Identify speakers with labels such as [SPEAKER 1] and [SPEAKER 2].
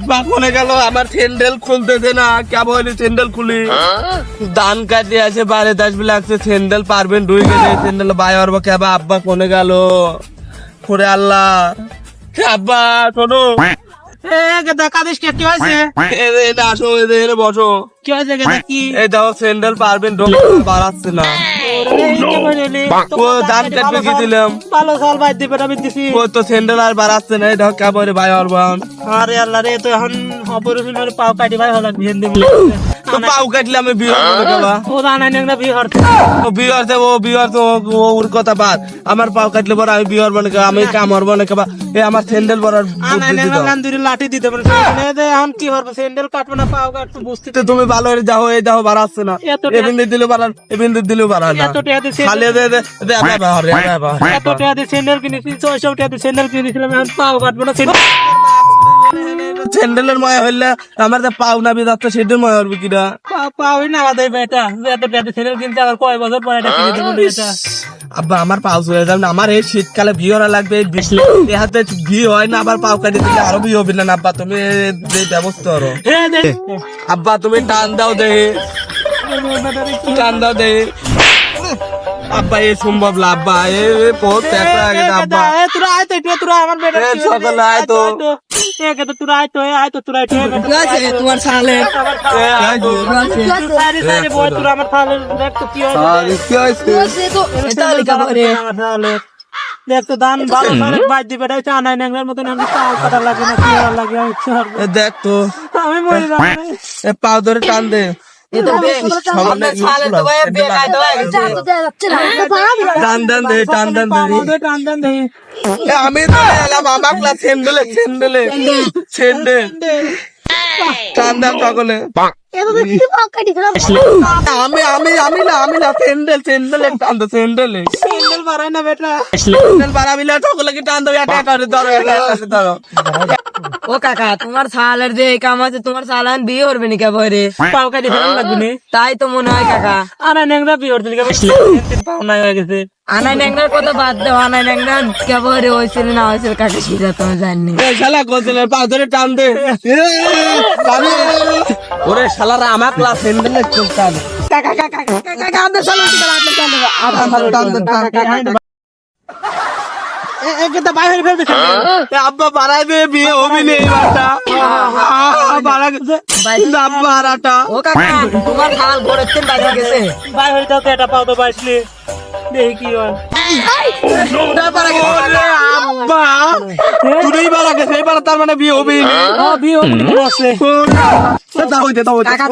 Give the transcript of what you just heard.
[SPEAKER 1] আব্বা কোনে গেল আমার স্যান্ডেল খুলতে দে না কেবল স্যান্ডেল খুলি দান কাটে আছে বারে 10 লাগছে স্যান্ডেল পারবেন দুই গেছে স্যান্ডেল বাই আর কেবা আব্বা কোনে গেল করে আল্লাহ আব্বা শোনো
[SPEAKER 2] কি হয়েছে
[SPEAKER 1] আসো এদের বসো
[SPEAKER 2] কি হয়েছে কি
[SPEAKER 1] এই দাও স্যান্ডেল পারবেন বাড়াচ্ছে না ও দান কাটবে কি দিলাম
[SPEAKER 2] ভালো সাল ভাই দিবে আমি দিছি
[SPEAKER 1] ও তো স্যান্ডেল আর বাড়াচ্ছে না এই দাও কেবল ভাই আর বান
[SPEAKER 2] আরে আল্লাহ রে তো এখন অপারেশন করে পাও কাটি ভাই হলো বিয়ে দেব
[SPEAKER 1] তো পাও কাটলে আমি বিয়ে করবো কেবা
[SPEAKER 2] ও জানাই না বিয়ে হচ্ছে
[SPEAKER 1] ও বিয়ার তো ওর কথা বাদ আমার পাও কাটলে পর আমি বিয়ার বনে আমি কাম হরব না কেবা এ আমার স্যান্ডেল পরার বুদ্ধি দিও
[SPEAKER 2] গান্দির লাঠি দিতে পারে এখন কি হবে স্যান্ডেল কাটবে না পাও কাটতে বুঝতে
[SPEAKER 1] তো তুমি ভালো করে যাও এই দাও বাড়াচ্ছে না এবিন্দু দিলেও বাড়ান এবিন্দু দিলেও বাড়ান না
[SPEAKER 2] এত টাকা দিয়ে
[SPEAKER 1] খালি দে দে দে বাবা
[SPEAKER 2] এত টাকা দিয়ে স্যান্ডেল কিনেছি 600 টাকা দিয়ে স্যান্ডেল কিনেছিলাম এখন পাও কাটবে না
[SPEAKER 1] স্যান্ডেলের ময় হইলে আমার যে পাও না বিদাতে সেটার ময় হরবে কিনা
[SPEAKER 2] পাওই না আমাদের বেটা এত টাকা দিয়ে স্যান্ডেল কিনতে আবার কয় বছর পরে এটা কিনে দেবো এটা
[SPEAKER 1] আব্বা আমার পাও চলে যাবে না আমার এই শীতকালে বিয়ে হওয়া লাগবে এই হাতে বিয়ে হয় না আবার পাও কাটি দিলে আরো বিয়ে হবে না আব্বা তুমি যে ব্যবস্থা করো আব্বা তুমি টান দাও দে টান দাও দে আব্বা এ সম্ভব না আব্বা এ বহুত টাকা লাগে আব্বা
[SPEAKER 2] তোরা আয় তো একটু তোরা আমার বেটা
[SPEAKER 1] সকালে আয় তো
[SPEAKER 2] তোরা আয় তো তোরা
[SPEAKER 3] তোমার সালে
[SPEAKER 2] তোরা আমার থালে দেখ তো কি দেখ তো দান ভালো বাইর দিবে আনাই নেংরার মতন আমি পাও কাটা লাগে না কি লাগে
[SPEAKER 1] দেখ তো
[SPEAKER 2] আমি মরে যাবো
[SPEAKER 1] পাও ধরে টান দে টান দেন দে টান দেন দে
[SPEAKER 2] টান দেন দে
[SPEAKER 1] আমি তো এলাম আমার ক্লাস স্যান্ডেলে টান দেন সকলে আমি না স্যান্ডেল টান দে স্যান্ডেল
[SPEAKER 2] বাড়াই না বেটা
[SPEAKER 1] বাড়াবি না সকলে কি টান দেবে একটা করে ধরো
[SPEAKER 3] ও কাকা তোমার সালের যে কাম আছে তোমার সালান বিয়ে করবে নি কেবরে
[SPEAKER 2] পাও কাটি ফেলান লাগবে
[SPEAKER 3] তাই তো মনে হয় কাকা
[SPEAKER 2] আনা নেংরা বিয়ে করতে পাও নাই হয়ে গেছে
[SPEAKER 3] আনাই ন্যাংরার কথা বাদ দাও আনাই ন্যাংরা কেবরে হয়েছিল না হয়েছিল কাকে সেটা তুমি জানি
[SPEAKER 1] শালা কোচের পা ধরে টান দে ওরে শালারা আমার ক্লাস স্যান্ডেল টান আব্বা বাড়াইবে বিয়ে হবি না আব্বা আরাটা
[SPEAKER 3] ও কাকা তোমার খাল ঘরের বাইরে গেছে
[SPEAKER 2] বাই হয়ে যাও তো এটা পাও তো বাইসলে দেখি কি হয়
[SPEAKER 1] আব্বা তুই বাড়া গেছে এবার তার মানে বিয়ে হবি
[SPEAKER 2] বিয়ে হচ্ছে
[SPEAKER 1] দাও
[SPEAKER 3] কাকা